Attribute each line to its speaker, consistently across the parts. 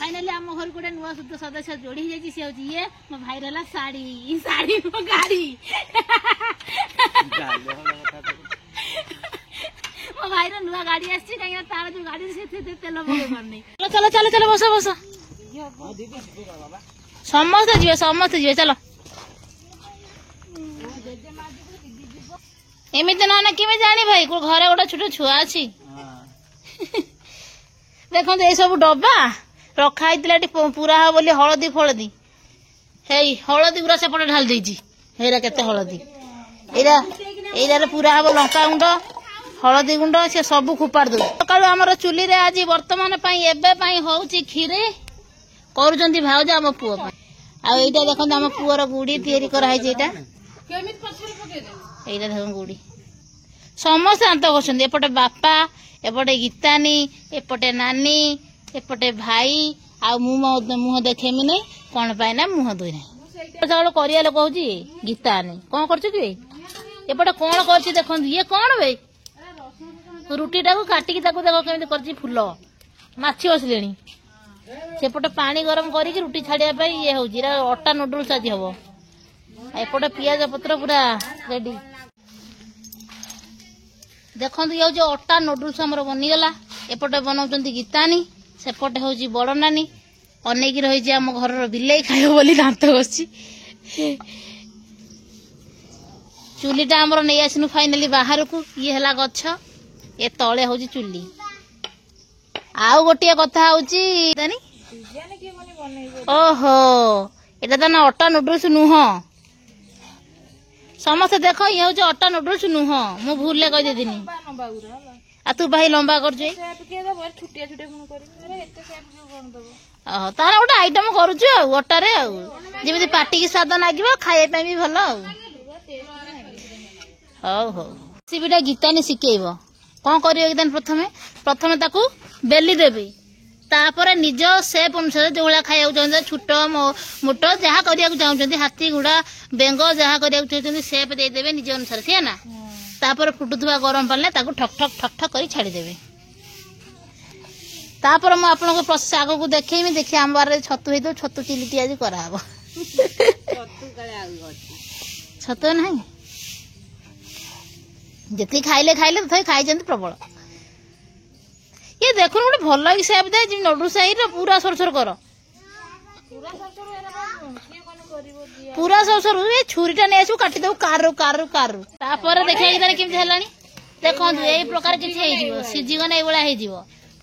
Speaker 1: finally आम घर गोटे नुआ सदस्य जोड़ी जाइए सी हूँ ये मो भाई रहा साड़ी साड़ी मो गाड़ी मो भाई नुआ गाड़ी आसी कहीं तार जो गाड़ी से तेल पकड़ पारनी चलो चलो चलो बस बस समस्ते जी चलो एमती ना किमें जानी भाई घरे गोटे छोट छुआ अच्छी देखो ये सब डब्बा रखाई पूरा हे बोली हलदी फलदी हलदी पूरा सेपटे ढाल देजी केते हलदी एरा पूरा हे लंका गुंड हलदी गुंड से सब खोपाड़ दो सकाल आम चुली रे आज बर्तमान होची खीरे कर भाउज आम पुओ आईटा देखो आम पुअर गुड़ी तैयारी कराई देख गुड़ी समस्त आंत करपटे बापा एपटे गीतानी एपटे नानी एपटे भाई आ मुह देखेमी नहीं कौन पाए ना मुह धोई ना चाउल करिया लोक हूँ गीतानी कौन कर एपटे कौन कर देखो ये कौन भाई रुटी टाक काटिकी देख केमी कर फुल माछी बसले सेपटे पानी गरम करके रुटी छाड़िया ये हूँ अटा नूडल्स आज हम एपटे पियाज पत्र पूरा रेडी देखो ये हूँ अटा नूडल्स आमर बनीगला एपटे बनाऊँ गीतानी सेपटे हूँ बड़ नानी अनेक रही आम घर बिलई खाइब बोली दांत बसी चुलीटा आमर नहीं आसनु फाइनाली बाहर को ये है गछ ये तले हूँ चुली आउ गोटे कथा हूँ ओहो एटा तो ना अटा नूडल्स नुह समस्त देख ये हूँ अटा नूडल्स नुह मु भूल कही आ तू भाई लंबा कर तार गोटे आइटम करुटारे जमी पाटी की स्वाद लगे खाइबा भी भल हौ हौ रेसिपीटा गीतानी शिखेब कौन कर प्रथमे प्रथमे ताकू बेली देवी तापर निज सेप अनुसार जो भाया खाया चाहते छोट मोट जहाँ करने चाहते हाथी घोड़ा बेंग जहाँ करने चाहते सेप देदेवे निज अनुसार सी है ना तापर फुटुवा गरम पानी ठक ठक ठक ठक कर छाड़देवे तापर मुझे आपको प्रोसेस आग को देखेमी देखिए आम बारे छतु हो छतु चिली आज कराब छतु ना जी खाइले खाइले तथा खाई प्रबल ये देखो गोटे भल सेप दे नडू साइड पूरा सरसर कर पूरा सरसर छुरीटा नहीं आसू काटिदेव कारु कारु कारु तापर देखा केमी देखो यही प्रकार किसी सीझीगने ये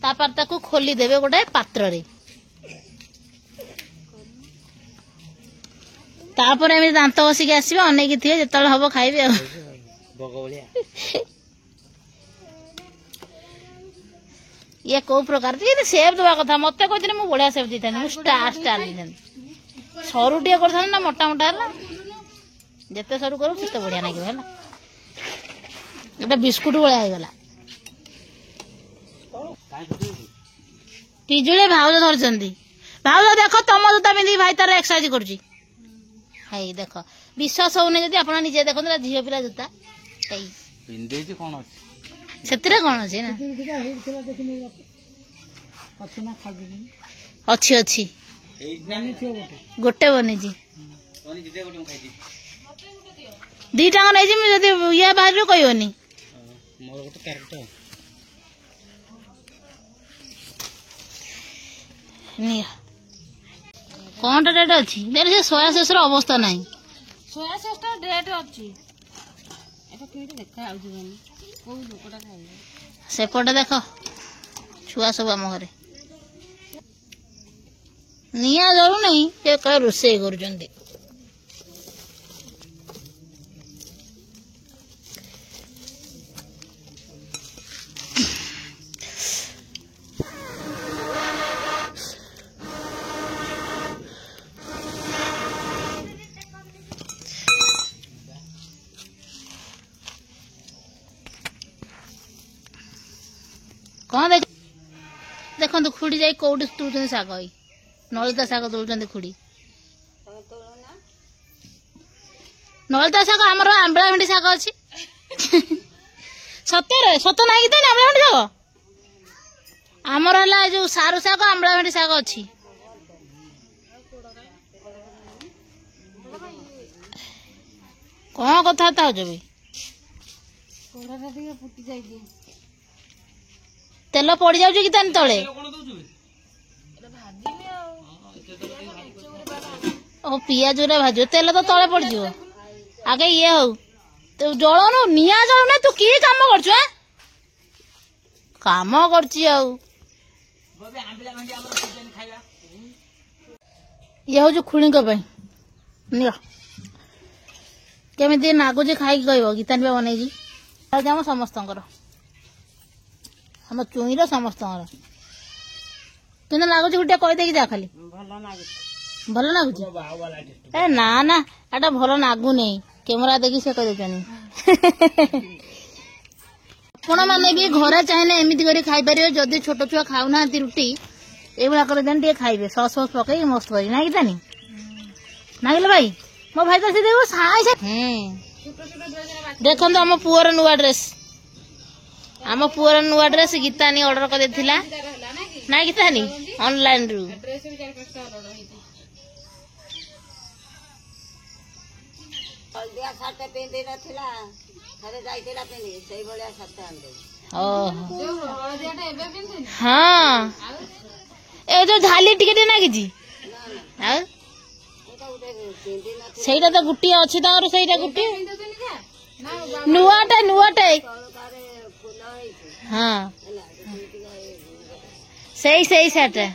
Speaker 1: तापर ताकू खोली देवे गोटे पात्र रे तापर एम दांत बसिक आसवे अनेक थे जो हम खाइबे ये कौ प्रकार ये सेप दवा कथा मत कहते मुझे बढ़िया सेप देता मुझे स्टार स्टार देता सरू टे कर ना मोटा मोटा है जिते सरू करू से बढ़िया लगे है गोटे बिस्कुट भाया होगला पिजुले भाउज धरती भाउज देख तुम जूता पिंधिक भाई तार एक्सरसाइज कर देख विश्वास होने जब आप निजे देखते झील पिला जूता से कौन अच्छी ना अच्छी अच्छी गोटे बनी दीटा नहीं ये बाहर कहनी कौन डेट अच्छी से सोया शेष अवस्था ना सोया शेष डेट अच्छी सेपटे देख छुआ सब आम घरे निया जरू नहीं रोषे कर कौन देखो खुड़ी जाई कौट तुलुं शाग नलिता शाग तुलुं खुड़ी नलिता शाग आमर आंबला भेंडी शाग अच्छी सତରେ सत ना कि आंबला भेंडी शाग आमर है जो सारू शाग आंबला भेंडी शाग अच्छी कौन कथा हो जब तेल पड़ जाऊ कि तानी तले ओ पियाज भाज तेल तो तले पड़ जाओ आगे ये हो तो जलनु निया जलना तू कि काम कर काम कर ये हूँ खुणी केमी नागुच खाई कह गीता बनई आम समस्त आम चुईर समस्त कि नागुच गोटे कहीदे जा खाली भल नागुच ए ना ना एटा भल नागुनी कैमेरा देखी से कह आपण मैंने भी घरे चाहिए एमती कर खाईपर जदि छोट छुआ खाऊना रुटी ये कर खाइबे सस फस पकई मस्त कर ना गीता ना भाई मो भाई तो देखो साई देखो आम पुअर नुआ ड्रेस आम पुअर नुआ ड्रेस गीतानी ऑर्डर कर देथिला ना गीतानी ऑनलाइन रु
Speaker 2: हल्दिया सार्ट पिंधि नथिला थरे जाइतिला पिंधि सेई भलिया सार्ट आंदे
Speaker 1: ओ हळदिया टा एबे पिंधि हां ए जो झाली टिके ना किछि हां ସେଇଟା ତ ଗୋଟିଏ ଅଛି ତାଙ୍କର ସେଇଟା ଗୋଟିଏ ନୂଆଟେ ହଁ ସେଇ ସେଟା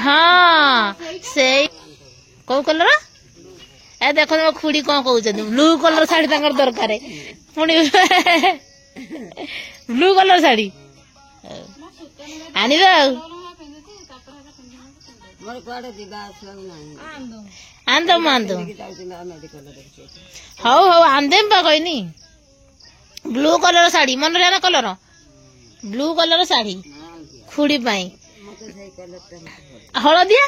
Speaker 1: ହଁ ସେଇ କୋଉ କଲର ए देखो मो खुड़ी कौन कहते ब्लू कलर साड़ी दरकार पुणी ब्लू कलर साड़ी आनी आंदम हौ हौ आंदेम पा कहनी ब्लू कलर साड़ी मन रहा कलर ब्लू कलर साड़ी खुड़ी पाई हलदिया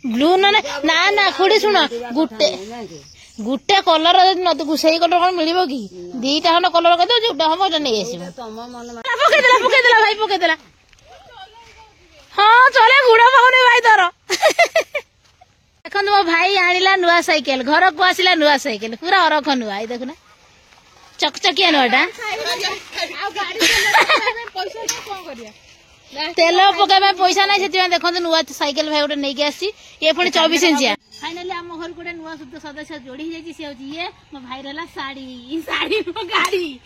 Speaker 1: ब्लू ना ना ना खुड़ी शुण गुटे गुटे कलर से कलर कौन मिल कि दीटा खंड कलर कर जोटा हम नहीं पकईदेला भाई पकईदेला हाँ चले गुड़ पाऊनी भाई तोर देखो मो भाई आनिला नुआ साइकेल घर को आसला नुआ साइकेल पूरा अरख नुआ देखुना चकचकिया नुआटा तेल पकाइबा पैसा ना देखो नुआ साइकेल भाई गोटे नहीं आसी ये पुणी 24 इंचिया फाइनाली आम घर गोटे नुआ सदस्य जोड़ी जाइए सी हूँ ये मो भाई रहा साड़ी साड़ी मो गाड़ी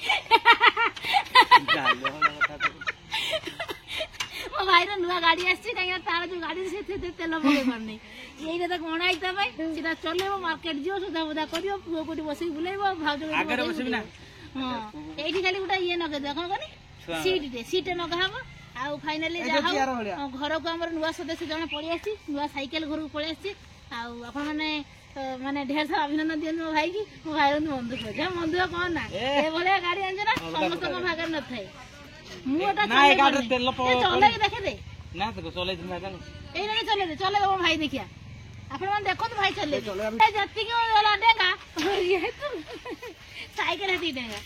Speaker 1: मो भाई नुआ गाड़ी आसी कहीं तार जो गाड़ी से तेल पकई पारनी ये तो कण सीधा चलो मार्केट जो सुधा बुधा कर पुओ को बस बुले भाज हाँ ये खाली गोटे ये नगे देख कौन सीट नगा हम आउ फाइनाली घर को आम नुआ सदस्य जन पलि नुआ साइकेल घर को पलि आपण मैंने ढेर सारा अभिनंदन दिखाते मो भाई की मो भाई मन दुख मन दुख कौन ना ये भाया गाड़ी आन ना समस्त भाग न थाए चल देखे दे चले चले मो भाई देखिया आपण मैंने देखो भाई चले जी डेगा साइकेल हटी डेगा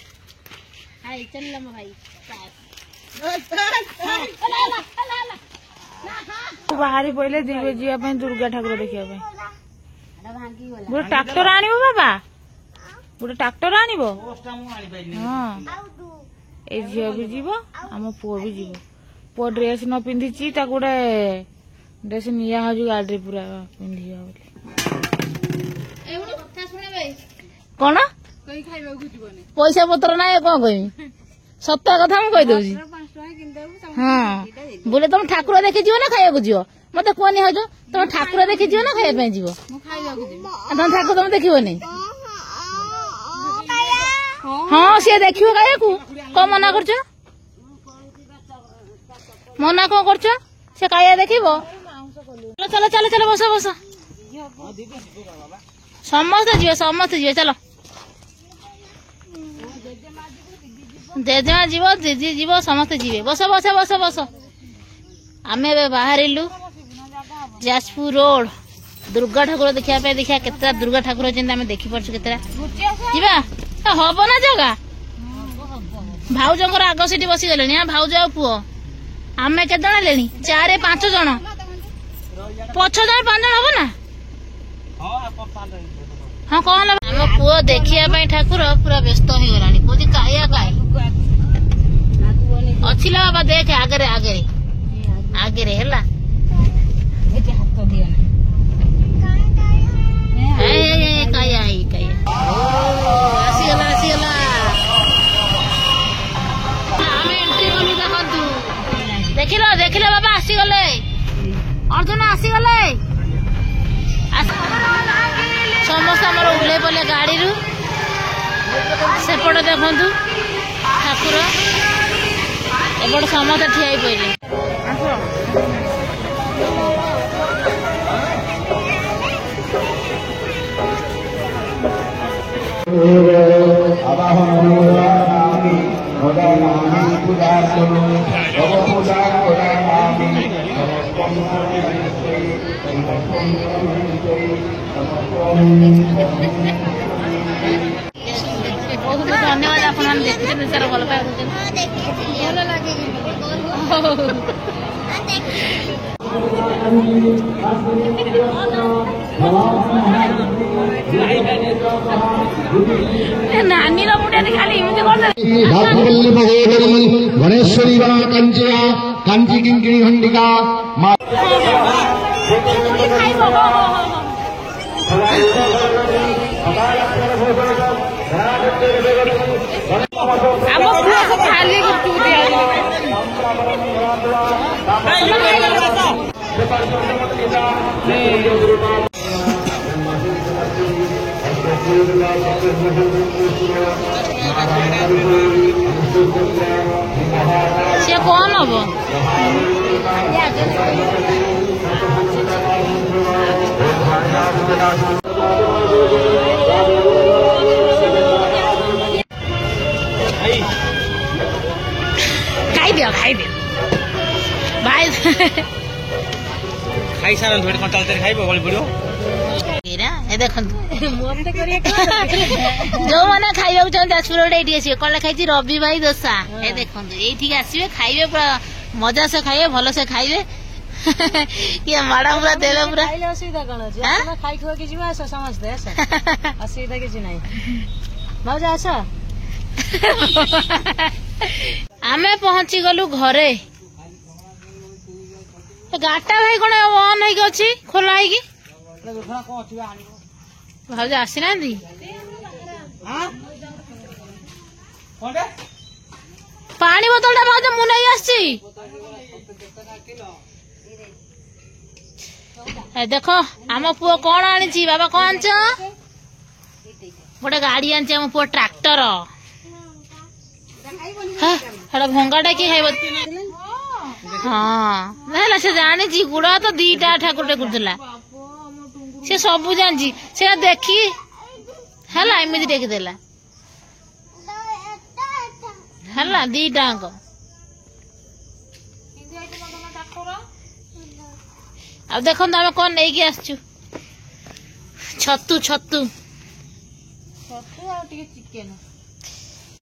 Speaker 1: हाय चल मो भाई बाहरी पहले दिवे जीवा दुर्गा ठाकुर देखा गोटे ट्राक्टर आन बाबा गोटे ट्राक्टर आन ए झील भी जीव आम पुओ भी जीव पुओ ड्रेस न पिंधि गोटे ड्रेस निया हो गाड़ी पूरा पिंधि कौन पैसा पत्र ना कौन कह सप्ताह कथा मुझे कहीदे हाँ बोले तुम ठाकुर देखी जीव ना खाया जीव मत कहनी हज तुम ठाकुर देखी जीव ना खाया जीव तुम ठाकुर तुम देखनी हाँ सी देख खाया कौन मना कर मना कौन कर खाया देख चलो चलो चलो बस बस समस्त जीव चलो जेजेमा जीव दीदी जीव समस्ते जीवे बस बस बस बस आम बाहर जाजपुर रोड दुर्गा ठाकुर देखा केतरा दुर्गा ठाकुर आम देखी पार्छ केतरा जीवा हम ना जगह भाउजर आग सीट बसीगले भाउज आ पुओ आम के ले 4-5 जन पछ जन 5 जन हम ना हाँ कौन आम पुओ देखिया ठाकुर पूरा व्यस्त हो गला कौन काया काई अच्छी बाबा देख आगे आगे आगे है देखिल बाबा आसीगले अर्जुन आसीगले समस्त आम ओह्लै पड़े गाड़ी सेपटे देखु ठाकुर एपट समस्त ठिया पड़े बहुत धन्यवाद आप देखते सर भल पाए भल लगे नानी खाली
Speaker 3: गणेश्वरी कंचिया कंची किंकिणी खंडिका
Speaker 1: खाली से कौन हम खाई दियो भाई
Speaker 4: खाई सारा थोड़ी कौन चलते खाइबो गली पड़ो
Speaker 1: देखो जो मैंने खाइबा चाहते जाजपुर रोड ये कल खाई रवि भाई दोसा ये देखो ये आसवे खाइबे पूरा मजा से खाइबे भल से खाइबे ये माड़ा पूरा देवे पूरा
Speaker 2: असुविधा कौन अच्छे खाई खुआ कि समझते असुविधा किसी ना भाज आस
Speaker 1: आमे पहुंची गलु घरे गाटा भाई कौन ऑन है अच्छी खोला है कि भाज आसी ना पानी बोतल भाज मु नहीं आसी देख आम पुओ कौन आनी बाबा कौन गोटे गाड़ी आनी आम पुओ ट्रैक्टर भंगाटा किए खाइब हाँ ना से जानी गुड़ा तो 2टा ठाकुर टेकुला से सब जानी से देखी है एमती टेकिदेला है 2टा अब देखो आम कौन नहीं आसचु छतु छतु
Speaker 2: चिकेन